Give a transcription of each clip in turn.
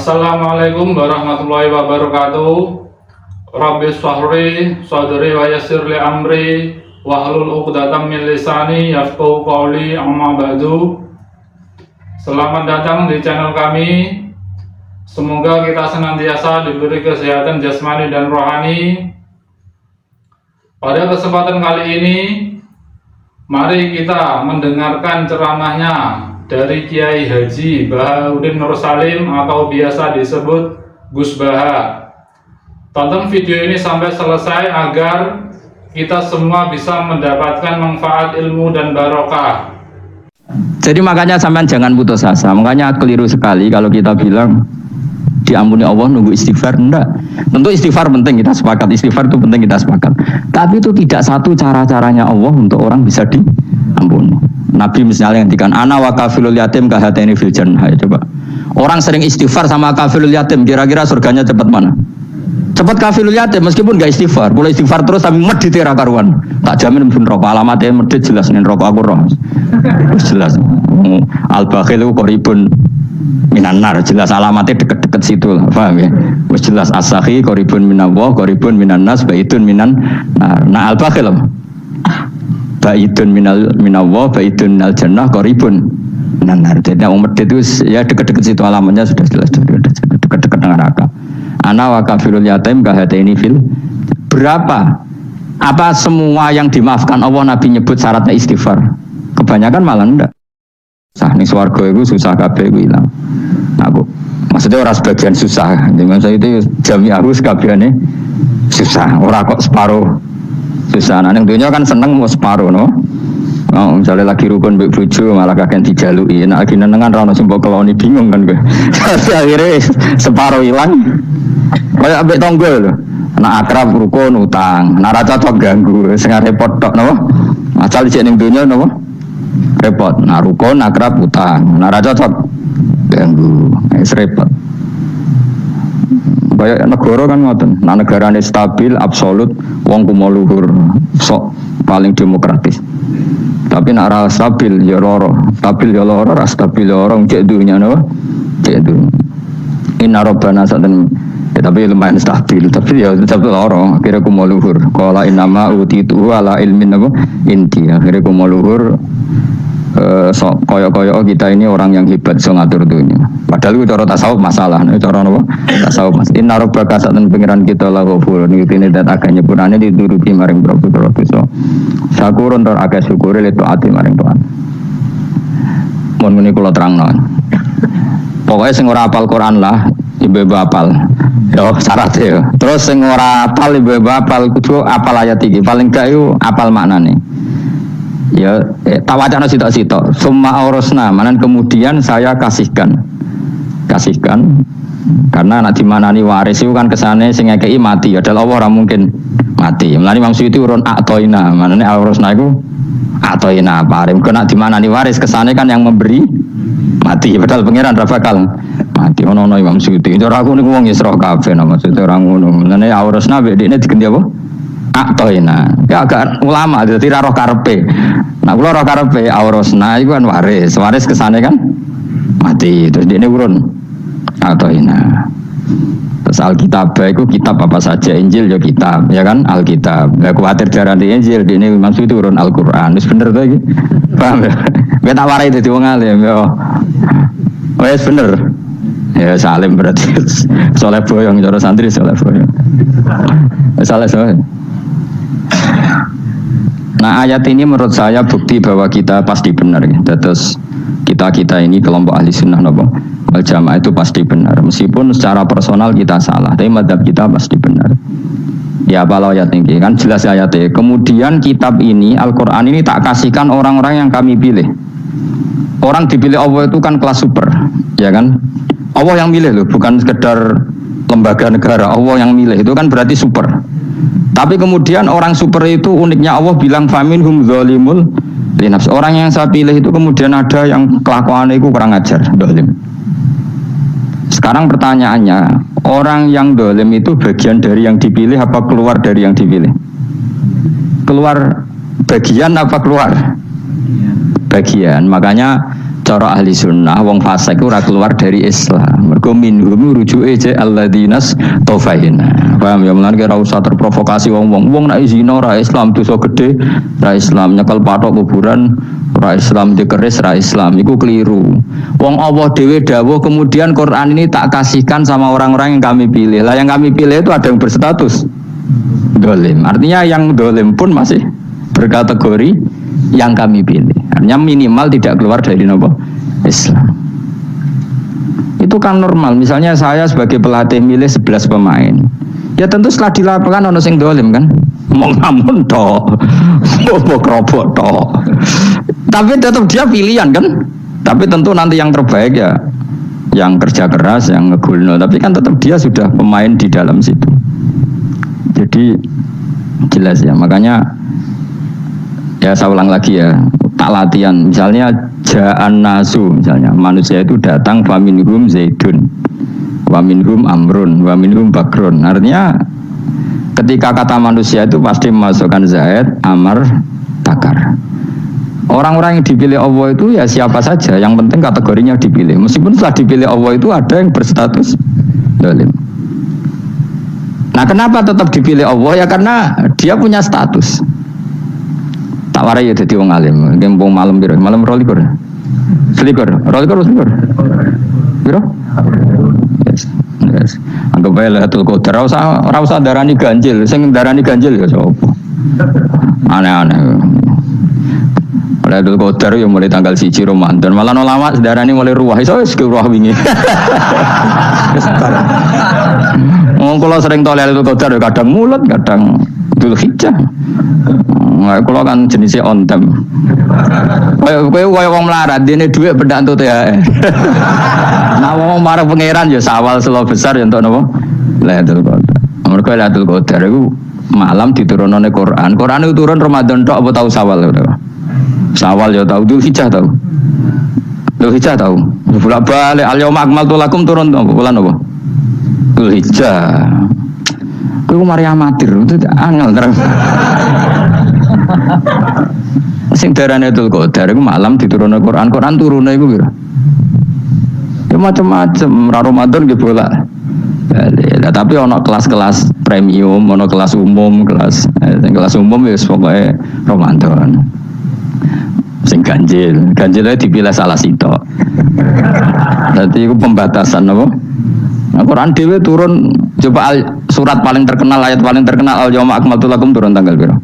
Assalamualaikum warahmatullahi wabarakatuh. Rabbi shrahli sadri wa yassir li amri wahlul 'uqdatam min lisani yafqahu qawli, amma ba'du. Selamat datang di channel kami. Semoga kita senantiasa diberi kesehatan jasmani dan rohani. Pada kesempatan kali ini, mari kita mendengarkan ceramahnya dari Kiai Haji Bahauddin Nur Salim atau biasa disebut Gus Baha. Tonton video ini sampai selesai agar kita semua bisa mendapatkan manfaat ilmu dan barokah. Jadi makanya sampean jangan putus asa. Makanya keliru sekali kalau kita bilang diampuni Allah nunggu istighfar. Enggak. Tentu istighfar penting, kita sepakat. Istighfar itu penting, kita sepakat. Tapi itu tidak satu cara-caranya Allah untuk orang bisa diampuni. Nabi misalnya ngendikan ana wa kafilul yatim kahateni fil jannah. Coba. Orang sering istighfar sama kafilul yatim, kira-kira surganya cepat mana? Cepat kafilul yatim meskipun enggak istighfar. Boleh istighfar terus tapi medit ra karuan. Tak jamin pun rokok alamatnya medit jelas nih rokok aku roh. Jelas. Al bakhilu qaribun minan nar, jelas alamatnya deket-deket situ lah, paham ya? Wis jelas as-sakhi qaribun minallah, qaribun minan nas, baitun minan nar. Nah al-bakhil baitun minallah, baitun minal jannah, qaribun minan nar. Jadi yang medit itu ya deket-deket situ alamatnya sudah jelas, deket-deket dengan neraka. Ana wa kafirul yatim kahataini fil. Berapa? Apa semua yang dimaafkan Allah Nabi nyebut syaratnya istighfar? Kebanyakan malah enggak. Sah nih swarga itu susah kabeh iku ilang. Aku maksudnya orang sebagian susah. Jadi maksud itu jami harus kabehane susah. Ora kok separuh susah. Nah ning dunya kan seneng mau separuh no. Oh, misalnya lagi rukun mbek bojo malah kakek dijaluki. Nek lagi nenengan ra ono sing mbok keloni bingung kan kowe. Akhirnya separuh ilang. Kayak ambek tangga lho. Nek akrab rukun utang, nek ra cocok ganggu, sing repot tok napa? Asal cek ning dunya napa? Repot. Nah rukun akrab utang, nek ra cocok ganggu, wis repot. Kayak negara kan ngoten. Nek negarane stabil absolut wong kumo luhur, sok paling demokratis. Tapi nek ra stabil ya loro, stabil ya loro, ra stabil ya loro, cek dunya napa? Cek dunya. Inna rabbana satan ya, tapi lumayan stabil, tapi ya tetap loro. Akhirnya kumo luhur. Qala innama utitu ala ilmin apa? Inti. Akhirnya kumo luhur. Sok koyo-koyo kita ini orang yang hebat so ngatur dunia. Padahal itu cara tasawuf masalah. Cara apa? Tasawuf mas. Inna rabbaka satan pengiran kita la ghafur. Niki dat agak nyepurane dituruti maring propiro so. Sakurun tor agak syukure le taati maring Tuhan. Mun muni kula terangno. Pokoknya sing ora hafal Quran lah, ibu-ibu hafal. Yo syaratnya. Terus sing ora hafal ibu-ibu hafal kudu hafal ayat iki. Paling gak yo hafal maknane. Ya tawacana sitok-sitok. Summa aurasna, manan kemudian saya kasihkan. Karena nak dimanani waris itu kan kesane sing ngekeki mati. Adalah Allah ora mungkin mati. Mulane Imam Suyuti urun atoina, manane aurasna iku atoina paring. Kena dimanani waris kesane kan yang memberi mati, padahal pangeran ra bakal mati. Ono Imam Suyuti. Cara aku niku wong Isra kabeh nama maksudnya ora ngono. Mulane aurasna mek dekne diganti apa? Aktoina. Ya agak ulama dadi ra roh karepe. Nah kula roh karepe aurasna iku kan waris. Waris kesane kan mati. Terus dekne urun aktoina. Terus Alkitab itu kitab apa saja, Injil ya kitab, ya kan Alkitab. Ya kuatir darah di Injil, di ini maksud itu urun Al-Quran. Wis bener tuh, paham ya? Kita tak warai itu wong alim, ya. Wes bener. Ya salim berarti. Soleh boyong cara santri soleh boyong. Soleh. Nah ayat ini menurut saya bukti bahwa kita pasti benar. Terus kita ini kelompok ahli sunnah nopo wal jamaah itu pasti benar. Meskipun secara personal kita salah, tapi madhab kita pasti benar. Ya apa ayat ini kan jelas ayatnya. Kemudian kitab ini Al-Quran ini tak kasihkan orang-orang yang kami pilih. Orang dipilih Allah itu kan kelas super, ya kan? Allah yang milih loh, bukan sekedar lembaga negara. Allah yang milih itu kan berarti super. Tapi kemudian orang super itu uniknya Allah bilang faminhum zalimul linafs. Orang yang saya pilih itu kemudian ada yang kelakuannya itu kurang ajar, zalim. Sekarang pertanyaannya, orang yang zalim itu bagian dari yang dipilih apa keluar dari yang dipilih? Keluar bagian apa keluar? Bagian. Makanya cara ahli sunnah wong fasik ora keluar dari Islam. Mergo minhum rujuke je alladinas tofaina. Paham ya, mulane ora usah terprovokasi wong nek zina ora Islam dosa gede, ora Islam nyekel patok kuburan, ora Islam dikeris, ora Islam iku keliru. Wong Allah dhewe dawuh kemudian Quran ini tak kasihkan sama orang-orang yang kami pilih. Lah yang kami pilih itu ada yang berstatus dolim. Artinya yang dolim pun masih berkategori yang kami pilih. Artinya minimal tidak keluar dari Islam. Itu kan normal. Misalnya saya sebagai pelatih milih 11 pemain. Ya tentu setelah di lapangan ono sing dolim kan. Mau ngamun toh. Mau kerobok toh. Tapi tetap dia pilihan kan. Tapi tentu nanti yang terbaik ya yang kerja keras, yang ngegulno. Tapi kan tetap dia sudah pemain di dalam situ. Jadi jelas ya. Makanya ya saya ulang lagi ya, tak latihan. Misalnya ja'an nasu, misalnya manusia itu datang faminhum zaidun, waminhum amrun, waminhum bakrun. Artinya ketika kata manusia itu pasti memasukkan zaid, amr, bakar. Orang-orang yang dipilih Allah itu ya siapa saja, yang penting kategorinya dipilih. Meskipun setelah dipilih Allah itu ada yang berstatus zalim. Nah kenapa tetap dipilih Allah? Ya karena dia punya status. Tak warai ya jadi wong alim. Gempong malam biro, malam rolikur. Selikur, rolikur. Biro? Yes. Anggap aja Lailatul Qadar. Rasa darani ganjil. Sing darani ganjil ya sapa? Aneh-aneh. Lailatul Qadar ya mulai tanggal 1 Ramadan. Malah ulama darani mulai ruwah. Iso wis ke ruwah wingi. Kalau sering tol Lailatul Qadar kadang mulut, kadang Dzulhijjah. Kalau kan jenisnya on time. Kowe wong melarat, dene dhuwit pendak entuk THR. Nah wong marang pangeran ya sawal selo besar ya entuk napa? Lailatul Qadar. Mergo Lailatul Qadar iku malam diturunane Quran. Quran itu turun Ramadan tok apa tau Sawal ya? Sawal ya tau, Dzulhijjah tau. Dzulhijjah tau. Bolak-balik al-yauma akmaltu lakum turun bulan apa? Dzulhijjah. Kowe mari amatir, itu angel terus. Sing darane Lailatul Qadar iku malam diturunne Quran. Quran turune iku piro? Ya macam-macam, Ramadan nggih bolak. Nah, tapi ono kelas-kelas premium, ono kelas umum, kelas umum ya pokoke Ramadan. Sing ganjilnya dipilih salah sitok. Dadi iku pembatasan apa? Nah, Quran dhewe turun coba surat paling terkenal, ayat paling terkenal al-yauma akmaltu lakum turun tanggal piro?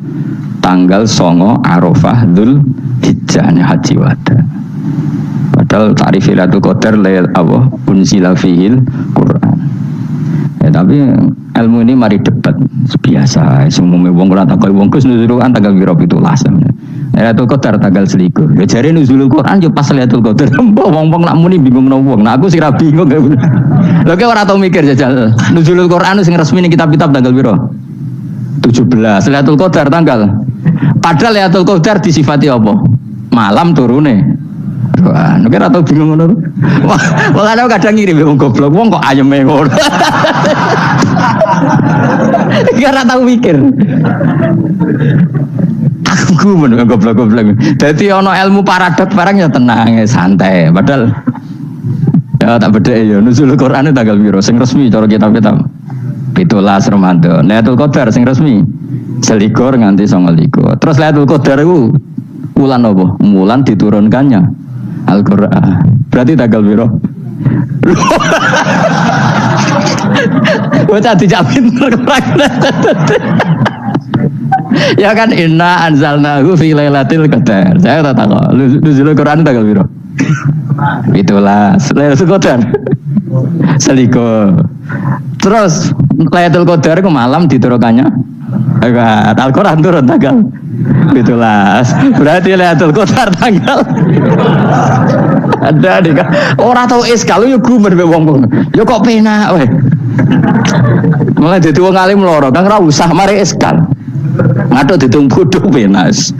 Tanggal 9 Arafah Dzulhijjah haji wada. Padahal ta'rif Lailatul Qadar lail apa unzila fihil Quran. Ya tapi ilmu ini mari debat biasa. Semua wong ora takoi wong Gus nuzul Quran tanggal piro 17. Lailatul Qadar tanggal 1. Ya jare nuzul Quran yo pas Lailatul Qadar. Wong-wong nak muni bingung no wong. Nah aku sira bingung. Lha kok ora tau mikir jajal. Nuzul Quran sing resmi ning kitab-kitab tanggal piro? 17. Lailatul Qadar tanggal. Padahal Lailatul Qadar disifati apa? Malam turune. Wah, nek ora tau bingung ngono. Wong ana kadang ngirim wong goblok, wong kok ayeme ngono. Ora tau mikir. Aku men goblok-goblok. Dadi ana ilmu paradok barang ya tenang, santai. Padahal ya tak bedhek ya nuzul Quran tanggal piro sing resmi cara kitab-kitab. 17 Ramadan. Lailatul Qadar sing resmi 1 nganti 9. Terus Lailatul Qadar iku wulan apa? Wulan diturunkannya Al-Qur'an. Berarti tanggal piro? Bocah dijamin ya kan inna anzalnahu fi lailatul qadar. Saya tak tahu. Nuzul Quran tanggal piro? 17. Lailatul Qadar. 1. Terus Lailatul Qadar ke malam diturunkannya Al-Quran turun tanggal 17. Berarti Lailatul Qadar tanggal ada nih kan orang tahu kalau yuk gumer be wong yo kok penak weh mulai dadi wong alim loro kan ora usah mari eskal ngatuk ditung bodho penas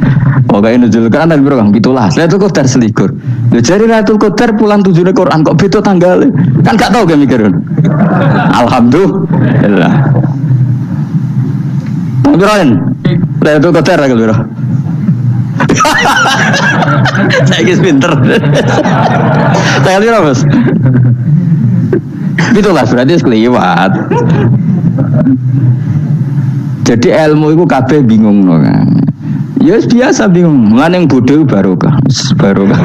pokoke nuzul Quran dan piro Kang 17 Lailatul Qadar 1. Lho jare Lailatul Qadar bulan 7 Quran kok beda tanggal kan gak tau ge mikir alhamdulillah Piroen Lailatul Qadar tanggal piro Saya kis pinter. Saya lihat Bos. Itulah berarti sekeliwat. Jadi ilmu itu kabeh bingung no kan. Ya biasa bingung. Mulane yang bodoh barokah. Barokah.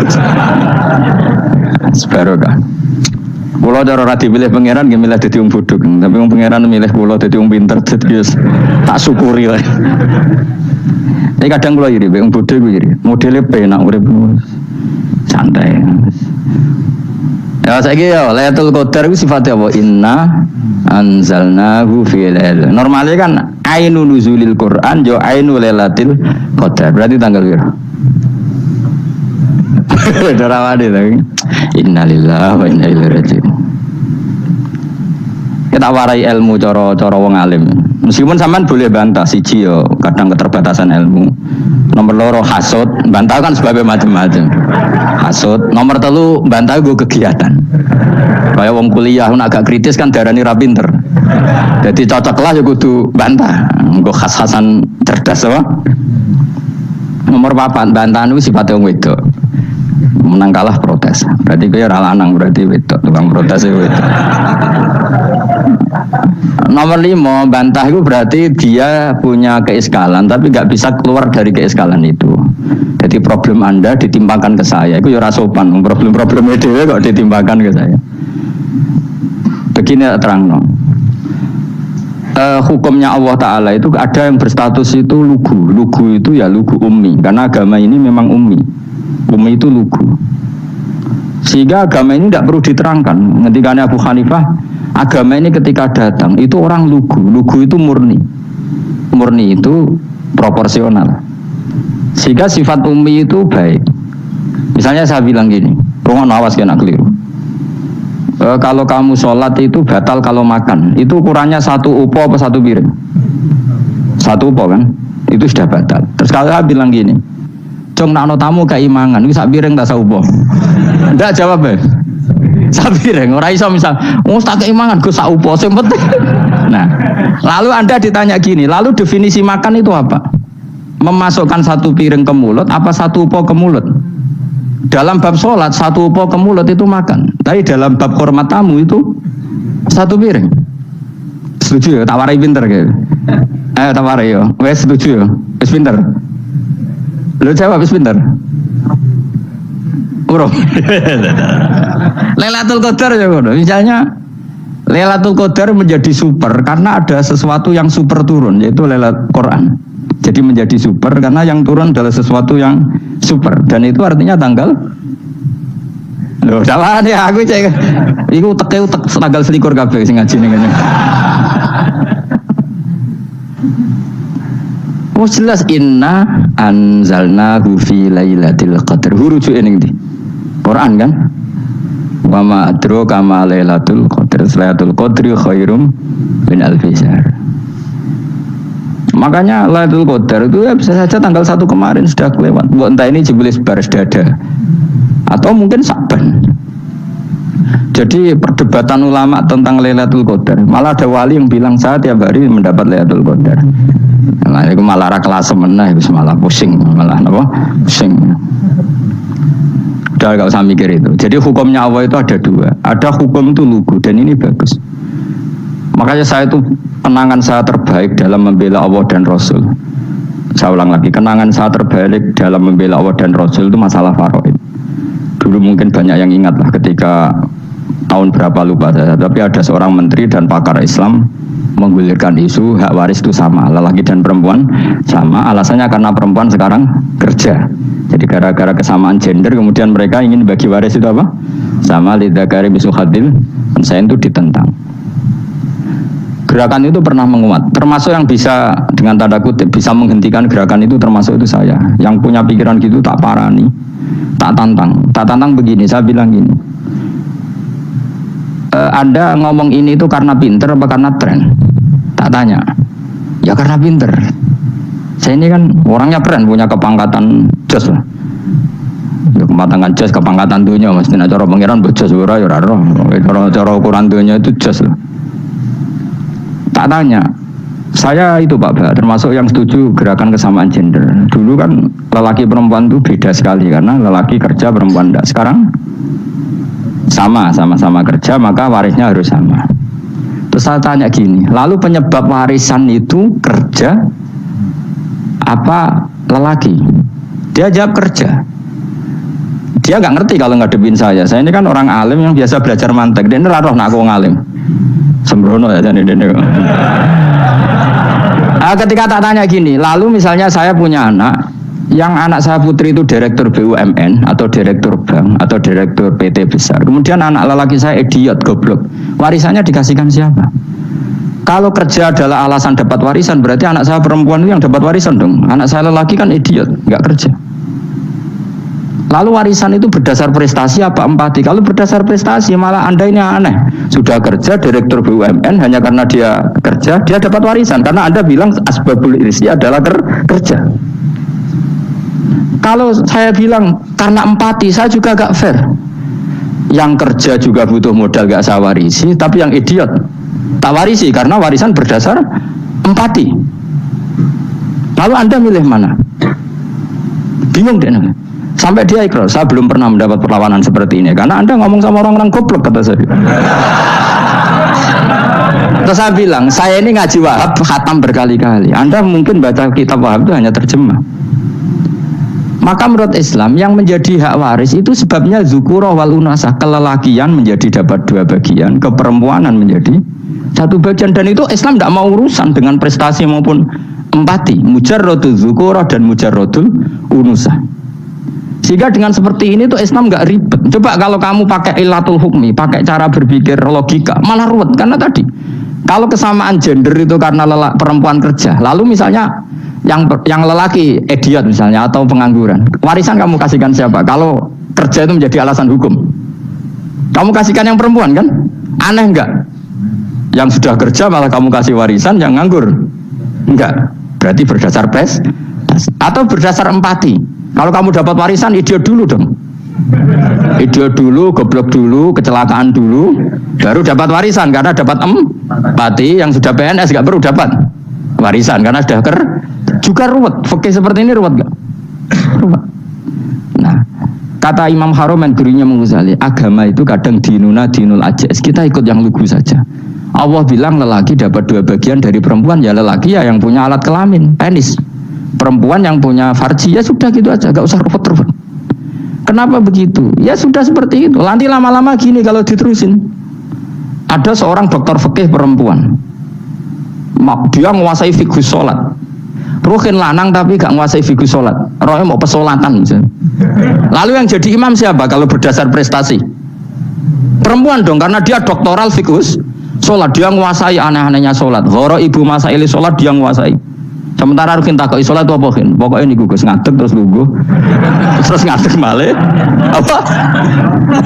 Pulau cara ra dipilih pangeran nggih milih dadi wong bodoh. Tapi wong pangeran milih pulau dadi wong pinter dadi tak syukuri lah. Tapi kadang kula iri wong bodoh ku iri. Modele penak urip santai. Ya saiki ya Lailatul Qadar itu sifatnya apa? Inna anzalnahu fi lailatul. Normalnya kan ainun nuzulil Quran yo ainul Lailatul Qadar. Berarti tanggal piro? Darawane lagi. Innalillahi wa inna ilaihi raji'un. Kita warai ilmu cara wong alim. Meskipun sampean boleh bantah siji yo kadang keterbatasan ilmu. Nomor loro hasud, bantah kan sebabnya macam-macam. Hasud, nomor telu bantah gue kegiatan. Kayak wong kuliah agak kritis kan darani ra pinter. Jadi cocok lah ya kudu bantah. Gue khas-khasan cerdas apa? Nomor 4 bantahan itu sifatnya wong wedok. Menang kalah protes. Berarti gue ora lanang berarti wedok, tukang protes itu wedok. Nomor 5 bantah itu berarti dia punya keiskalan tapi nggak bisa keluar dari keiskalan itu. Jadi problem Anda ditimpakan ke saya itu ya sopan. Problem itu kok ditimpakan ke saya. Begini terang no. Hukumnya Allah Ta'ala itu ada yang berstatus itu lugu itu ya lugu ummi karena agama ini memang ummi itu lugu sehingga agama ini tidak perlu diterangkan. Ketika Abu Hanifah agama ini ketika datang itu orang lugu itu murni itu proporsional sehingga sifat ummi itu baik. Misalnya saya bilang gini, rungon awas kena keliru. Kalau kamu sholat itu batal kalau makan. Itu ukurannya 1 upo apa 1 piring? 1 upo kan? Itu sudah batal. Terus kalau saya bilang gini, Jong nakno tamu keimangan, itu 1 piring tak 1 upo. Enggak jawab ya? 1 piring, orang iso misal, tak keimangan, gue 1 upo, yang penting. Nah, lalu Anda ditanya gini, lalu definisi makan itu apa? Memasukkan 1 piring ke mulut, apa 1 upo ke mulut? Dalam bab sholat 1 upo ke mulut itu makan. Tapi dalam bab hormat tamu itu 1 piring. Setuju ya? Tawarai pinter gitu. Ayo tawarai yo. Wes setuju ya? Wes pinter. Lu jawab wes pinter. Urung. Lailatul Qadar ya ngono. Misalnya Lailatul Qadar menjadi super karena ada sesuatu yang super turun yaitu Lailatul Quran. Jadi menjadi super karena yang turun adalah sesuatu yang super dan itu artinya tanggal. Loh, salah nih aku cek. Iku utek tanggal 21 kabeh sing ngaji ning ngene. Oh jelas inna anzalnahu fi lailatul qadar. Rujuke ning ndi? Quran kan? Wa ma adraka ma lailatul qadar. Lailatul qadri khairum min alfi syahr. Makanya Lailatul Qadar itu ya bisa saja tanggal 1 kemarin sudah kelewat. Entah ini jebelis baris dada atau mungkin Saban. Jadi perdebatan ulama tentang Lailatul Qadar. Malah ada wali yang bilang saya tiap hari mendapat Lailatul Qadar. Nah, itu malah kelas menah, itu malah pusing, malah apa? Pusing. Udah gak usah mikir itu. Jadi hukumnya Allah itu ada 2. Ada hukum itu lugu dan ini bagus. Makanya saya itu kenangan saya terbaik dalam membela Allah dan Rasul. Saya ulang lagi, kenangan saya terbaik dalam membela Allah dan Rasul itu masalah faraid. Dulu mungkin banyak yang ingat lah ketika tahun berapa lupa saya, tapi ada seorang menteri dan pakar Islam menggulirkan isu hak waris itu sama, lelaki dan perempuan sama. Alasannya karena perempuan sekarang kerja. Jadi gara-gara kesamaan gender kemudian mereka ingin bagi waris itu apa? Sama lidzakari mislu hadzil unsayain itu ditentang. Gerakan itu pernah menguat, termasuk yang bisa dengan tanda kutip bisa menghentikan gerakan itu termasuk itu saya. Yang punya pikiran gitu tak parani, tak tantang begini. Saya bilang gini, Anda ngomong ini itu karena pinter apa karena tren? Tak tanya, ya karena pinter. Saya ini kan orangnya keren, punya kepangkatan jos lah. Ya kepangkatan jos, kepangkatan dunia, mestinya cara pangeran bejos ora ya ora. Cara ukuran dunia itu jos lah. Tak tanya, saya itu Pak Ba, termasuk yang setuju gerakan kesamaan gender. Dulu kan lelaki perempuan itu beda sekali karena lelaki kerja perempuan tidak. Sekarang sama-sama kerja maka warisnya harus sama. Terus saya tanya gini, lalu penyebab warisan itu kerja apa lelaki? Dia jawab kerja. Dia nggak ngerti kalau ngadepin saya. Saya ini kan orang alim yang biasa belajar mantek. Dia ini roh nak aku ngalim. Sembrono ya jadi dia. Ketika tak tanya gini, lalu misalnya saya punya anak, yang anak saya putri itu direktur BUMN atau direktur bank atau direktur PT besar. Kemudian anak lelaki saya idiot, goblok. Warisannya dikasihkan siapa? Kalau kerja adalah alasan dapat warisan, berarti anak saya perempuan itu yang dapat warisan dong. Anak saya lelaki kan idiot, nggak kerja. Lalu warisan itu berdasar prestasi apa empati? Kalau berdasar prestasi malah Anda ini aneh. Sudah kerja direktur BUMN hanya karena dia kerja, dia dapat warisan. Karena Anda bilang asbabul irsi adalah kerja. Kalau saya bilang karena empati, saya juga gak fair. Yang kerja juga butuh modal gak saya warisi, tapi yang idiot tak warisi karena warisan berdasar empati. Lalu Anda milih mana? Bingung deh. Sampai dia ikrar, saya belum pernah mendapat perlawanan seperti ini karena Anda ngomong sama orang-orang goblok, kata saya. Terus saya bilang, saya ini ngaji Wahab khatam berkali-kali. Anda mungkin baca kitab Wahab itu hanya terjemah. Maka menurut Islam yang menjadi hak waris itu sebabnya zukurah wal unasah, kelelakian menjadi dapat 2 bagian, keperempuanan menjadi 1 bagian, dan itu Islam tidak mau urusan dengan prestasi maupun empati, mujarrodul zukurah dan mujarrodul unusah. Sehingga dengan seperti ini tuh Islam nggak ribet. Coba kalau kamu pakai ilatul hukmi, pakai cara berpikir logika, malah ruwet. Karena tadi kalau kesamaan gender itu karena perempuan kerja, lalu misalnya yang lelaki idiot misalnya atau pengangguran, warisan kamu kasihkan siapa? Kalau kerja itu menjadi alasan hukum, kamu kasihkan yang perempuan kan? Aneh nggak? Yang sudah kerja malah kamu kasih warisan, yang nganggur enggak? Berarti berdasar atau berdasar empati. Kalau kamu dapat warisan, idiot dulu dong. Idiot dulu, goblok dulu, kecelakaan dulu, baru dapat warisan karena dapat empati. Yang sudah PNS gak perlu dapat warisan karena sudah juga ruwet. Fikih seperti ini ruwet gak? Ruwet. Nah, kata Imam Haromen gurunya Ghazali, agama itu kadang dinuna dinul ajais. Kita ikut yang lugu saja. Allah bilang lelaki dapat 2 bagian dari perempuan, ya lelaki ya yang punya alat kelamin, penis. Perempuan yang punya farji, ya sudah gitu aja, gak usah ruwet-ruwet. Kenapa begitu? Ya sudah seperti itu. Nanti lama-lama gini kalau diterusin. Ada seorang dokter fikih perempuan, dia menguasai fikih sholat. Ruhin lanang tapi gak menguasai fikih sholat. Rohnya mau pesolatan misalnya. Lalu yang jadi imam siapa kalau berdasar prestasi? Perempuan dong, karena dia doktoral fikih sholat. Dia menguasai aneh-anehnya sholat. Horo ibu masaili sholat dia menguasai. Sementara Rukin takoi sholat itu apa kan? Pokoknya ini gugus ngadeg terus lugu, terus ngadeg malah apa?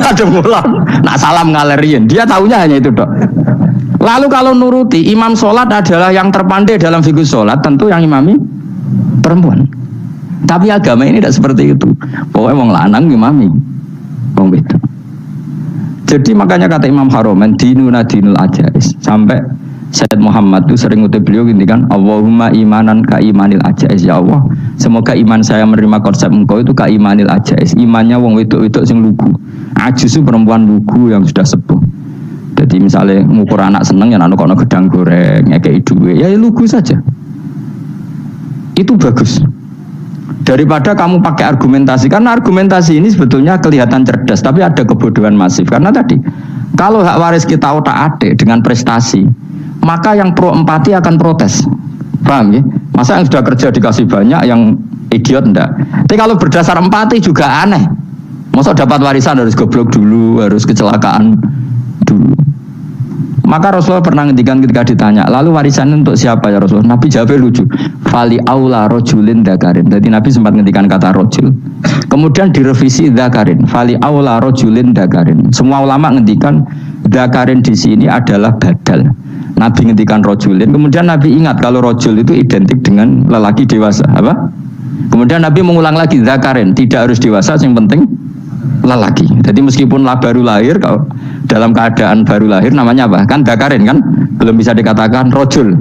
Ada mulang, nak salam ngalerin. Dia tahunya hanya itu dok. Lalu kalau nuruti imam sholat adalah yang terpandai dalam fikih sholat, tentu yang imami perempuan. Tapi agama ini tidak seperti itu. Pokoknya wong lanang imami, wong itu. Jadi makanya kata Imam Haromen dinuna dinul ajais. Sampai Sayyid Muhammad itu sering ngutip beliau gini kan, Allahumma imanan ka imanil ajais, ya Allah semoga iman saya menerima konsep engkau itu ka imanil ajais, imannya wong wedok-wedok sing lugu. Ajis itu perempuan lugu yang sudah sepuh. Jadi misalnya ngukur anak seneng ya anak kono gedang goreng ngekei duwe, ya lugu saja. Itu bagus. Daripada kamu pakai argumentasi, karena argumentasi ini sebetulnya kelihatan cerdas tapi ada kebodohan masif. Karena tadi kalau hak waris kita otak-atik dengan prestasi, maka yang pro empati akan protes. Paham ya? Masa yang sudah kerja dikasih banyak, yang idiot enggak. Tapi kalau berdasar empati juga aneh. Masa dapat warisan harus goblok dulu, harus kecelakaan dulu. Maka Rasulullah pernah ngendikan ketika ditanya, lalu warisan untuk siapa ya Rasulullah? Nabi jawabnya lucu. Fali aula rojulin dakarin. Jadi Nabi sempat ngendikan kata rojul. Kemudian direvisi dakarin. Fali aula rojulin dakarin. Semua ulama ngendikan dakarin di sini adalah badal. Nabi ngendikan rojulin, kemudian Nabi ingat kalau rojul itu identik dengan lelaki dewasa, apa? Kemudian Nabi mengulang lagi zakarin, tidak harus dewasa, yang penting lelaki. Jadi meskipun baru lahir, kalau dalam keadaan baru lahir namanya apa? Kan zakarin kan, belum bisa dikatakan rojul.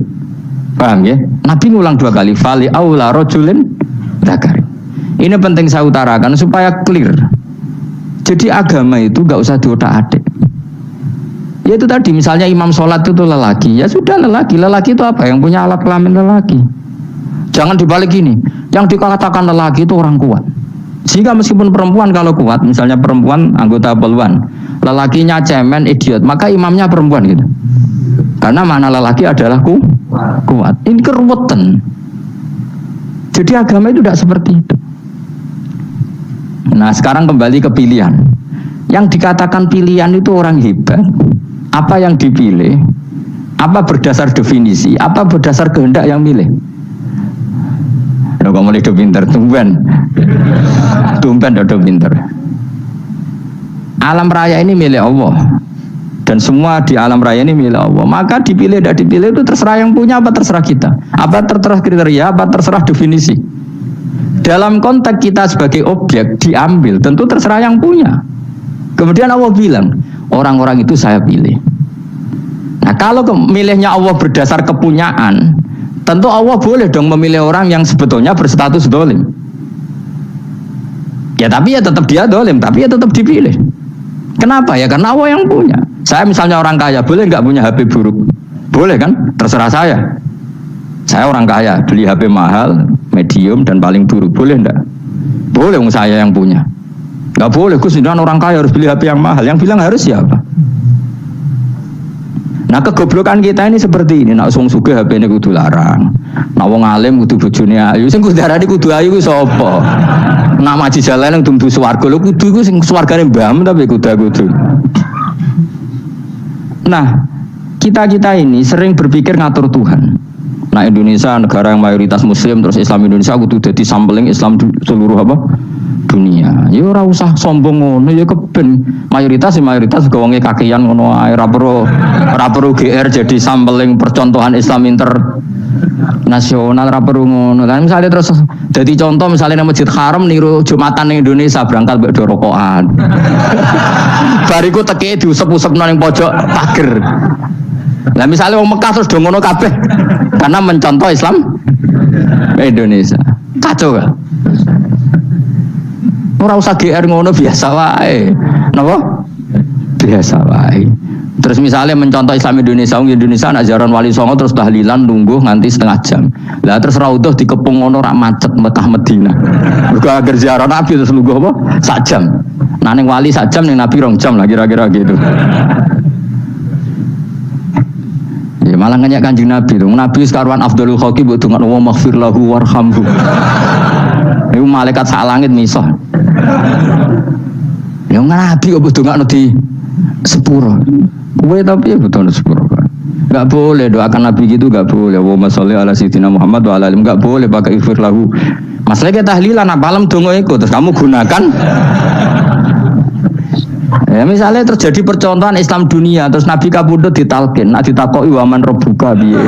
Paham ya? Nabi ngulang 2 kali, fali aula rojulin zakarin. Ini penting saya utarakan supaya clear. Jadi agama itu gak usah diotak-atik. Ya itu tadi misalnya imam sholat itu lelaki, ya sudah lelaki. Lelaki itu apa? Yang punya alat kelamin lelaki. Jangan dibalik gini. Yang dikatakan lelaki itu orang kuat. Sehingga meskipun perempuan kalau kuat, misalnya perempuan anggota poluan, lelakinya cemen, idiot, maka imamnya perempuan gitu. Karena mana lelaki adalah kuat. Ini keruwetan. Jadi agama itu tidak seperti itu. Nah sekarang kembali ke pilihan. Yang dikatakan pilihan itu orang hebat. Apa yang dipilih? Apa berdasar definisi? Apa berdasar kehendak yang milih? Kalau kamu udah pinter, tumben udah pinter. Alam raya ini milik Allah. Dan semua di alam raya ini milik Allah. Maka dipilih tidak dipilih itu terserah yang punya apa terserah kita. Apa terserah kriteria, apa terserah definisi. Dalam konteks kita sebagai objek diambil, tentu terserah yang punya. Kemudian Allah bilang, orang-orang itu saya pilih. Nah kalau milihnya Allah berdasar kepunyaan, tentu Allah boleh dong memilih orang yang sebetulnya berstatus dolim. Ya tapi ya tetap dia dolim, tapi ya tetap dipilih. Kenapa ya? Karena Allah yang punya. Saya misalnya orang kaya, boleh nggak punya HP buruk? Boleh kan? Terserah saya. Saya orang kaya, beli HP mahal, medium dan paling buruk, boleh enggak? Boleh, saya yang punya. Nggak boleh, Gus, orang kaya harus beli HP yang mahal. Yang bilang harus siapa? Nah kegoblokan kita ini seperti ini. Nak wong sugih HP ini kudu larang. Nak wong alim kudu bojone ayu. Sing kudu darani kudu ayu ku sapa? Nak maji jalan yang dumdu swarga lho kudu iku sing swargane mbam tapi kudu. Nah, kita ini sering berpikir ngatur Tuhan. Nah, Indonesia negara yang mayoritas Muslim terus Islam Indonesia kudu dadi sampling Islam seluruh apa? Dunia. Ya ora usah sombong ngono ya keben. Mayoritas kok wonge kakean ngono ae ora perlu GR jadi sampling percontohan Islam internasional ora perlu ngono. Lah misalnya terus dadi contoh misalnya nang Masjid Haram niru Jumatan ning Indonesia berangkat mbek do rokokan. Bariku teke diusep-usepno ning pojok pager. Lah misalnya wong Mekah terus do ngono kabeh karena mencontoh Islam Indonesia. Kacau kan? Ora usah GR ngono biasa wae. Napa? Biasa wae. Terus misalnya mencontoh Islam Indonesia, Indonesia nak jaran Wali Songo terus tahlilan nunggu nganti setengah jam. Lah terus raudhah dikepung ngono rak macet Mekah Madinah. Mergo agar ziarah Nabi terus nunggu apa? Sak jam. Nah ning wali sak jam ning Nabi 2 jam lah kira-kira gitu. Ya malah nanya Kanjeng Nabi tuh. Nabi sekaruan Afdhalul Khalqi mbok donga wa maghfir lahu warhamhu. Iku malaikat sak langit misah. Ya Nabi kok ndongakno di sepuro. Kowe tapi ya betul sepuro kan. Enggak boleh doakan Nabi gitu, enggak boleh. Allahumma sholli ala sayyidina Muhammad wa ala alihi, enggak boleh pakai ighfir lahu. Masalahnya tahlilan apa malam donga iku terus kamu gunakan. Ya misalnya terjadi percontohan Islam dunia terus Nabi kabudut ditalkin, nak ditakoki waman rabbuka piye.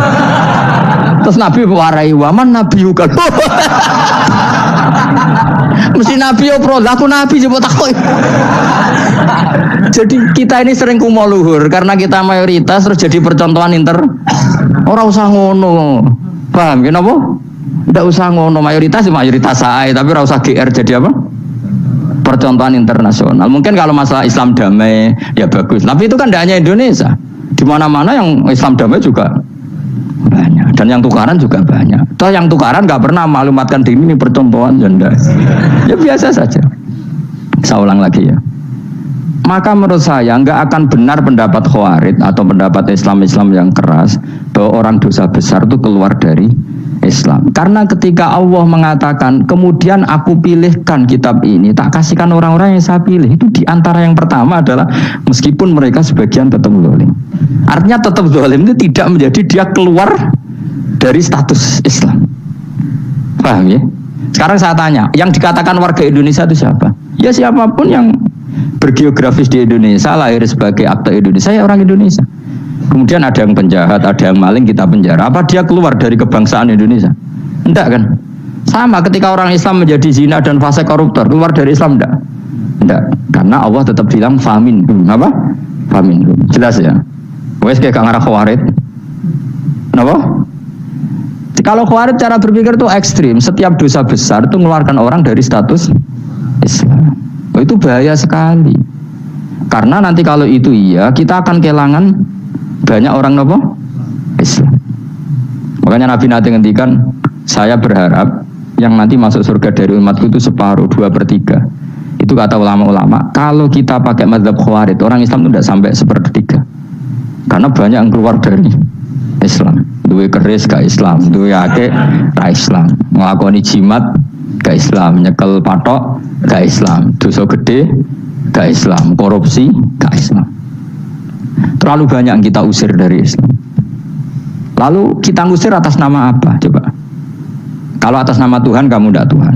Terus Nabi warai waman nabiyuka. Mesti Nabi yo pro, aku Nabi coba takoi. Jadi kita ini sering kumo luhur karena kita mayoritas terus jadi percontohan Ora usah ngono. Paham ya napa? Ndak usah ngono, mayoritas sae tapi ora usah GR jadi apa? Percontohan internasional. Mungkin kalau masalah Islam damai ya bagus. Tapi itu kan tidak hanya Indonesia. Di mana-mana yang Islam damai juga banyak. Dan yang tukaran juga banyak. Toh yang tukaran nggak pernah maklumatkan diri ini percontohan janda. Ya biasa saja. Saya ulang lagi ya. Maka menurut saya nggak akan benar pendapat Khawarij atau pendapat Islam yang keras bahwa orang dosa besar itu keluar dari Islam. Karena ketika Allah mengatakan kemudian aku pilihkan kitab ini tak kasihkan orang-orang yang saya pilih, itu diantara yang pertama adalah meskipun mereka sebagian tetap zalim. Artinya tetap zalim itu tidak menjadi dia keluar dari status Islam. Paham ya? Sekarang saya tanya, yang dikatakan warga Indonesia itu siapa? Ya siapapun yang bergeografis di Indonesia, lahir sebagai akte Indonesia, ya orang Indonesia. Kemudian ada yang penjahat, ada yang maling, kita penjara. Apa dia keluar dari kebangsaan Indonesia? Enggak kan? Sama ketika orang Islam menjadi zina dan fase koruptor, keluar dari Islam enggak? Enggak. Karena Allah tetap bilang famin. Apa? Famin. Jelas ya? Wes kayak ngarah Khawarij. Kenapa? Kalau Khawarij cara berpikir itu ekstrim. Setiap dosa besar itu mengeluarkan orang dari status Islam. Oh, itu bahaya sekali. Karena nanti kalau itu iya, kita akan kehilangan banyak orang nopo Islam. Makanya Nabi nanti ngendikan, saya berharap yang nanti masuk surga dari umatku itu separuh, 2/3. Itu kata ulama-ulama. Kalau kita pakai mazhab Khawarij, orang Islam itu tidak sampai 1/3. Karena banyak yang keluar dari Islam. Duwe keris gak Islam, duwe akeh gak Islam, nglakoni jimat gak Islam, nyekel patok gak Islam, dosa gede gak Islam, korupsi gak Islam. Terlalu banyak yang kita usir dari Islam. Lalu kita ngusir atas nama apa? Coba. Kalau atas nama Tuhan, kamu tidak Tuhan.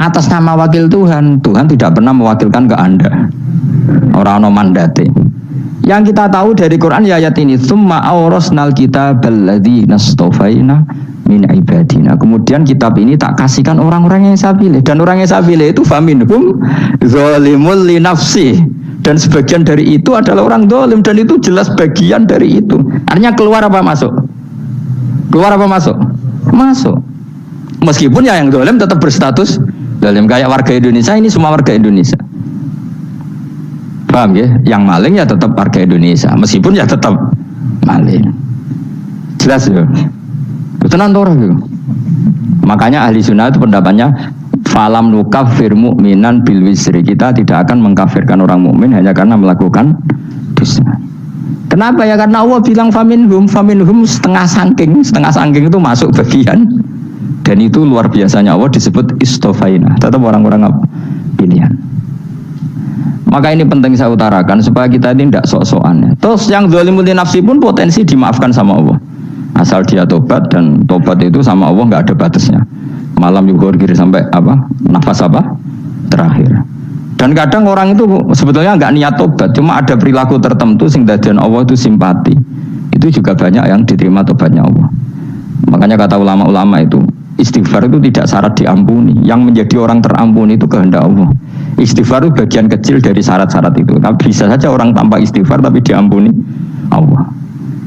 Atas nama wakil Tuhan, Tuhan tidak pernah mewakilkan ke Anda. Orang-orang mandate. Yang kita tahu dari Quran ya ayat ini, tsumma awrasnal kitabal ladzina istafaina min ibadina. Kemudian kitab ini tak kasihkan orang-orang yang saya pilih, dan orang yang saya pilih itu faminhum zalimul li nafsi, dan sebagian dari itu adalah orang zalim, dan itu jelas bagian dari itu. Artinya keluar apa masuk? Keluar apa masuk? Masuk. Meskipun ya yang zalim tetap berstatus zalim, kayak warga Indonesia, ini semua warga Indonesia. Paham ya? Yang maling ya tetap warga Indonesia, meskipun ya tetap maling. Jelas ya? Tenang orang itu. Makanya ahli sunnah itu pendapatnya falam nukafir mu'minan bil wisri. Kita tidak akan mengkafirkan orang mukmin hanya karena melakukan dosa. Kenapa ya? Karena Allah bilang faminhum setengah sangking itu masuk bagian, dan itu luar biasanya Allah disebut istofaina, tetap orang-orang pilihan. Maka ini penting saya utarakan supaya kita ini tidak sok-sokan. Terus yang zalimul li nafsi pun potensi dimaafkan sama Allah, asal dia tobat, dan tobat itu sama Allah nggak ada batasnya. Malam yuhur kiri sampai apa? Nafas apa? Terakhir. Dan kadang orang itu sebetulnya nggak niat tobat, cuma ada perilaku tertentu sehingga dadian Allah itu simpati. Itu juga banyak yang diterima tobatnya Allah. Makanya kata ulama-ulama itu, istighfar itu tidak syarat diampuni. Yang menjadi orang terampuni itu kehendak Allah. Istighfar itu bagian kecil dari syarat-syarat itu. Tapi bisa saja orang tanpa istighfar tapi diampuni Allah.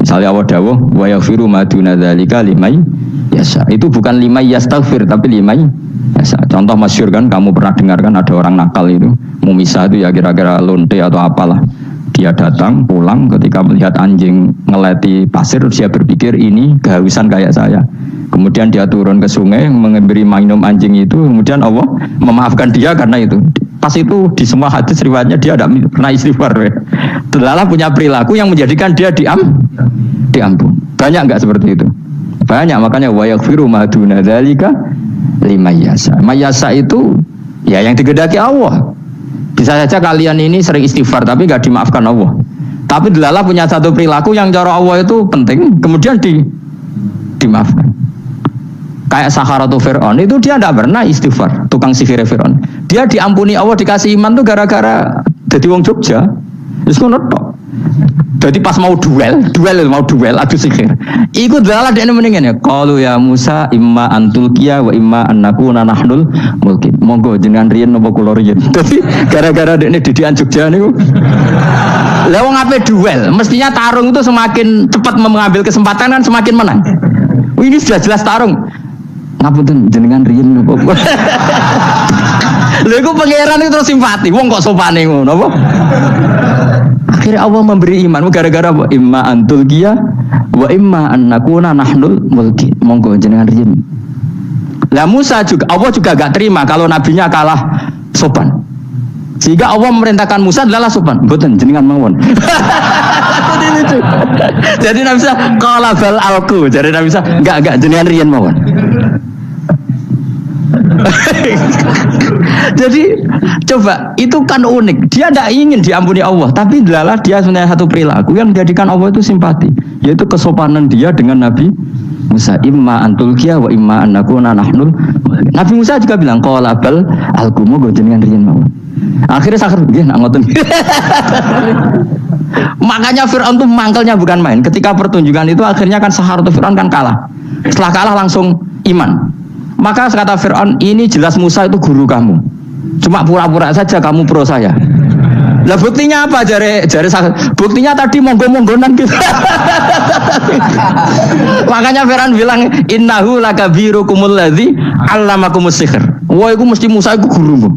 Misalnya Allah dawuh wa yaghfiru ma duna dzalika liman yasha. Itu bukan liman yastaghfir tapi liman yasha. Contoh masyhur kan, kamu pernah dengarkan ada orang nakal itu, mumisah itu ya kira-kira lonte atau apalah. Dia datang pulang ketika melihat anjing ngeleti pasir, dia berpikir ini kehausan kayak saya. Kemudian dia turun ke sungai memberi minum anjing itu, kemudian Allah memaafkan dia karena itu. Pas itu di semua hadis riwayatnya dia tidak pernah istighfar. Terlalu punya perilaku yang menjadikan dia diampun. Banyak enggak seperti itu? Banyak, makanya wa yaghfiru ma duna dzalika liman yasha. Mayasa itu ya yang digedaki Allah. Bisa saja kalian ini sering istighfar tapi enggak dimaafkan Allah. Tapi delala punya satu perilaku yang cara Allah itu penting, kemudian dimaafkan. Kayak Saharatu Fir'aun itu dia tidak pernah istighfar, tukang sihir Fir'aun. Dia diampuni Allah, dikasih iman tuh gara-gara jadi wong Jogja. Terus ngono tok. Jadi pas mau duel adu sihir. Iku dalah dekne mendingan ya. Qalu ya Musa imma antulqiya wa imma annakuna nahnul mulkin. Monggo jenengan riyen napa kula riyen. Dadi gara-gara dekne didikan Jogja niku. Lah wong ape duel, mestinya tarung itu semakin cepat mengambil kesempatan kan semakin menang. Ini sudah jelas tarung. Ngapunten jenengan riyen napa. Lha iku pangeran itu terus simpati. Wong kok sopane ngono apa? Akhirnya Allah memberi iman gara-gara apa? Imma antulqiya wa imma annakuna nahnul mulki. Monggo jenengan riyen. Lah Musa juga, Allah juga gak terima kalau nabinya kalah sopan. Sehingga Allah memerintahkan Musa adalah sopan. Mboten jenengan mawon. Jadi Nabi Musa qala bal alqu. Jadi Nabi Musa enggak jenengan riyen mawon. Jadi coba itu kan unik. Dia tidak ingin diampuni Allah, tapi adalah dia sebenarnya satu perilaku yang menjadikan Allah itu simpati, yaitu kesopanan dia dengan Nabi Musa. Imma antulqiya wa imma annakuna nahnul. Nabi Musa juga bilang qala bal alqu go jenengan riyen mawon. Akhirnya sakit nggih nak ngoten. Makanya Fir'aun tuh mangkelnya bukan main. Ketika pertunjukan itu akhirnya kan Saharatu Fir'aun kan kalah. Setelah kalah langsung iman. Maka kata Fir'aun, ini jelas Musa itu guru kamu. Cuma pura-pura saja kamu pro saya. Lah buktinya apa jare buktinya tadi monggo-monggonan gitu. Makanya Fir'aun bilang innahu lakabirukumul ladzi 'allamakumus sihr. Wah iku mesti Musa iku gurumu.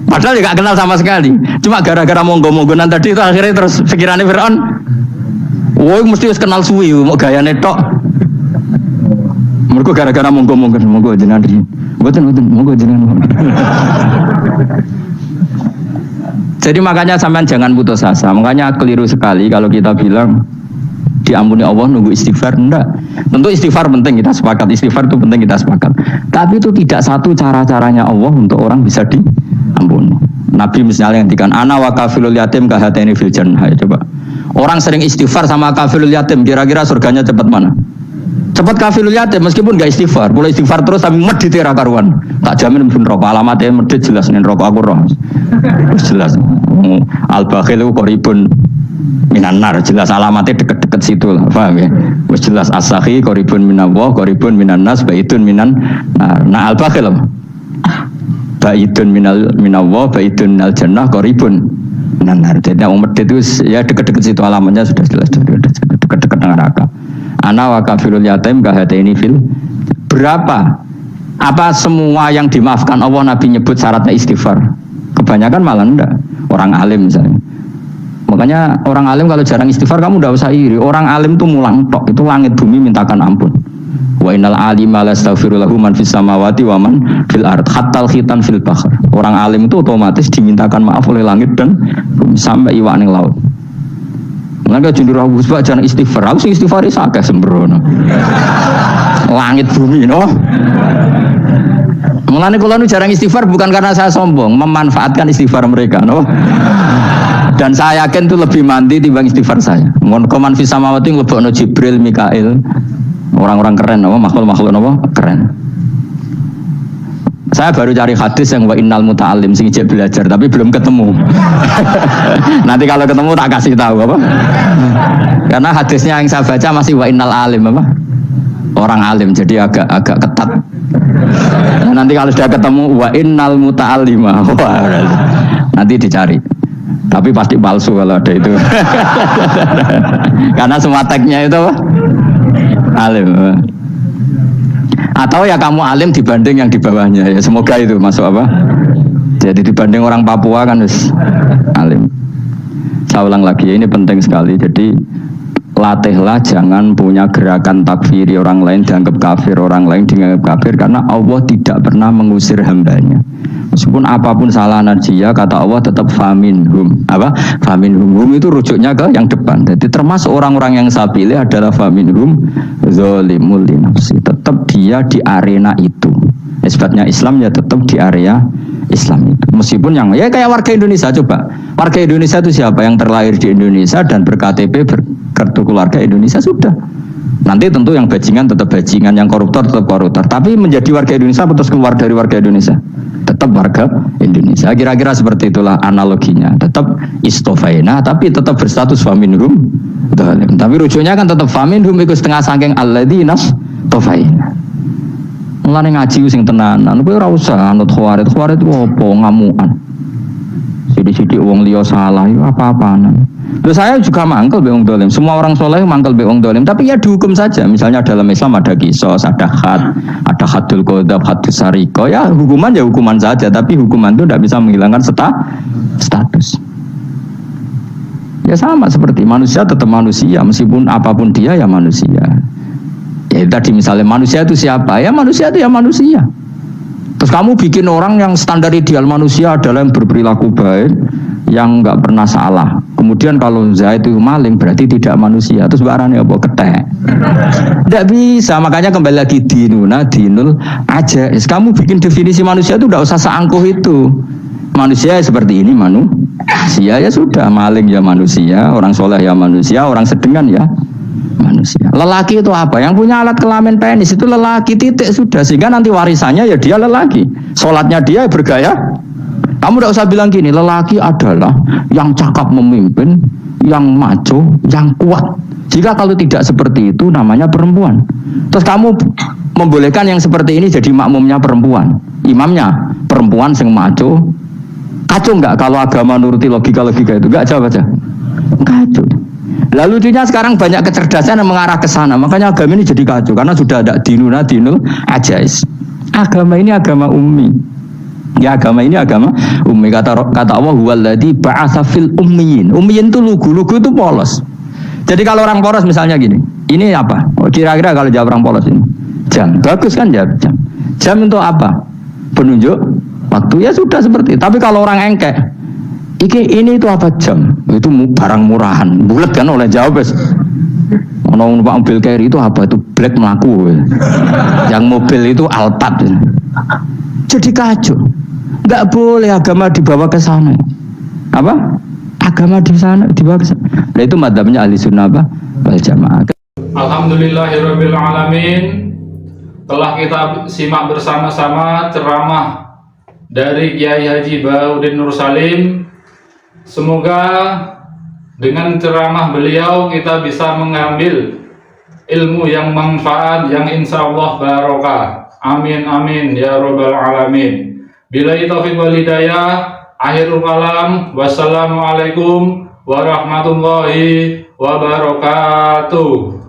Padahal dia gak kenal sama sekali. Cuma gara-gara monggo-monggonan tadi itu akhirnya terus pikirannya Fir'aun. Wah mesti wis kenal suwi mau gayane tok. Mergo gara-gara monggo jenengan iki. Mboten monggo jenengan. Jadi makanya sampean jangan putus asa. Makanya keliru sekali kalau kita bilang diampuni Allah nunggu istighfar. Enggak. Tentu istighfar penting, kita sepakat. Istighfar itu penting, kita sepakat. Tapi itu tidak satu cara-caranya Allah untuk orang bisa diampuni. Nabi misalnya ngendikan ana wa kafilul yatim kahateni fil jannah. Coba. Orang sering istighfar sama kafilul yatim, kira-kira surganya cepat mana? Cepat kafilul yatim meskipun gak istighfar, boleh istighfar terus tapi medit ra karuan. Tak jamin mungkin rokok alamatnya medit jelas nih rokok aku roh. Jelas. Al bakhil itu koribun minan nar, jelas alamatnya deket-deket situ lah, paham ya? Wis jelas as-sakhi koribun minallah, koribun minan nas, baitun minan nar. Nah al bakhil baitun minallah, baitun minal jannah, koribun minan nar. Jadi yang medit itu ya deket-deket situ alamatnya sudah jelas deket-deket neraka. Ana wa kafirul yatim kahataini fil. Berapa? Apa semua yang dimaafkan Allah Nabi nyebut syaratnya istighfar? Kebanyakan malah enggak. Orang alim misalnya. Makanya orang alim kalau jarang istighfar kamu enggak usah iri. Orang alim tuh mulang tok, itu langit bumi mintakan ampun. Wa innal alima lastaghfiru lahu man fis samawati wa man fil ard hatta khitan fil bahr. Orang alim itu otomatis dimintakan maaf oleh langit dan bumi sampai iwak ning laut. Maka jundur aku sebab jangan istighfar. Aku sing istighfar is akeh sembrono. Langit bumi no. Mulane kula nu jarang istighfar bukan karena saya sombong, memanfaatkan istighfar mereka no. Dan saya yakin itu lebih mandi timbang istighfar saya. Mon koman fi samawati nglebokno Jibril, Mikail. Orang-orang keren no, makhluk-makhluk no, keren. Saya baru cari hadis yang wa innal muta'allim sing ijek belajar tapi belum ketemu. Nanti kalau ketemu tak kasih tahu apa? Karena hadisnya yang saya baca masih wa innal alim apa? Orang alim jadi agak ketat. Nah, nanti kalau sudah ketemu wa innal muta'allima. Nanti dicari. Tapi pasti palsu kalau ada itu. Karena semua tagnya itu apa? Alim. Atau ya kamu alim dibanding yang di bawahnya ya semoga itu masuk apa? Jadi dibanding orang Papua kan harus alim. Saya ulang lagi ya, ini penting sekali. Jadi latihlah jangan punya gerakan takfiri orang lain dianggap kafir, orang lain dianggap kafir karena Allah tidak pernah mengusir hambanya. Meskipun apapun salah najiyah kata Allah tetap faminhum. Apa? Faminhum itu rujuknya ke yang depan. Jadi termasuk orang-orang yang saya pilih adalah faminhum zalimul li nafsi. Tetap dia di arena itu. Sebabnya Islam ya tetap di area Islam itu. Meskipun yang ya kayak warga Indonesia coba. Warga Indonesia itu siapa yang terlahir di Indonesia dan berKTP berkartu keluarga Indonesia sudah. Nanti tentu yang bajingan tetap bajingan, yang koruptor tetap koruptor. Tapi menjadi warga Indonesia atau keluar dari warga Indonesia? Tetap warga Indonesia. Kira-kira seperti itulah analoginya. Tetap istofaina, tapi tetap berstatus faminhum. Tapi rujuknya kan tetap faminhum ikut setengah sangking alladinas tofaina. Mulane ngaji sing tenanan, kowe ora usah anut khawarit. Khawarit itu apa? Ngamukan. Sidik-sidik wong liya salah itu apa-apaan. Loh saya juga mangkel be wong dolim. Semua orang soleh mangkel be wong dolim, tapi ya dihukum saja. Misalnya dalam Islam ada qisas, ada ada hadul qadzab, hadus sariko. Ya hukuman ya hukuman saja, tapi hukuman itu tidak bisa menghilangkan status. Ya sama seperti manusia tetap manusia, meskipun apapun dia ya manusia. Ya tadi misalnya manusia itu siapa? Ya manusia itu ya manusia. Terus kamu bikin orang yang standar ideal manusia adalah yang berperilaku baik, yang nggak pernah salah. Kemudian kalau Zaid itu maling berarti tidak manusia. Terus barangnya apa? Ketek. Tidak bisa. Makanya kembali lagi dinul aja. Kamu bikin definisi manusia itu tidak usah seangkuh itu. Manusia seperti ini manusia ya sudah. Maling ya manusia, orang soleh ya manusia, orang sedengan ya manusia. Lelaki itu apa? Yang punya alat kelamin penis itu lelaki titik sudah. Sehingga nanti warisannya ya dia lelaki. Sholatnya dia bergaya. Kamu tidak usah bilang gini, lelaki adalah yang cakap memimpin, yang maco, yang kuat. Jika kalau tidak seperti itu namanya perempuan. Terus kamu membolehkan yang seperti ini jadi makmumnya perempuan. Imamnya perempuan sing maco, Kacau nggak kalau agama nuruti logika-logika itu? Nggak jawab aja. Kacau. Lalu lucunya sekarang banyak kecerdasan yang mengarah ke sana. Makanya agama ini jadi kacau karena sudah ada dinul ajais. Agama ini agama ummi. Ya agama ini agama ummi. Kata Allah huwallazi ba'atsa fil ummiyin. Ummiyin itu lugu itu polos. Jadi kalau orang polos misalnya gini, ini apa? Kira-kira kalau jawab orang polos ini, jam. Bagus kan jawab jam. Jam untuk apa? Penunjuk waktu, ya sudah seperti itu. Tapi kalau orang engkek, ini itu apa jam? Itu barang murahan, bulat kan oleh jawab. Orang numpak mobil carry itu apa? Itu black melaku. Yang mobil itu Alphard. Jadi kacau. Nggak boleh agama dibawa ke sana. Apa? Agama di sana dibawa ke sana. Nah itu madzhabnya ahli sunnah apa? Wal jamaah. Alhamdulillahirabbil alamin. Telah kita simak bersama-sama ceramah dari Kiai Haji Baudin Nur Salim. Semoga dengan ceramah beliau kita bisa mengambil ilmu yang manfaat, yang insya Allah barokah. Amin amin ya robbal alamin. Billahi taufiq wal hidayah. Akhirul kalam. Wassalamualaikum warahmatullahi wabarakatuh.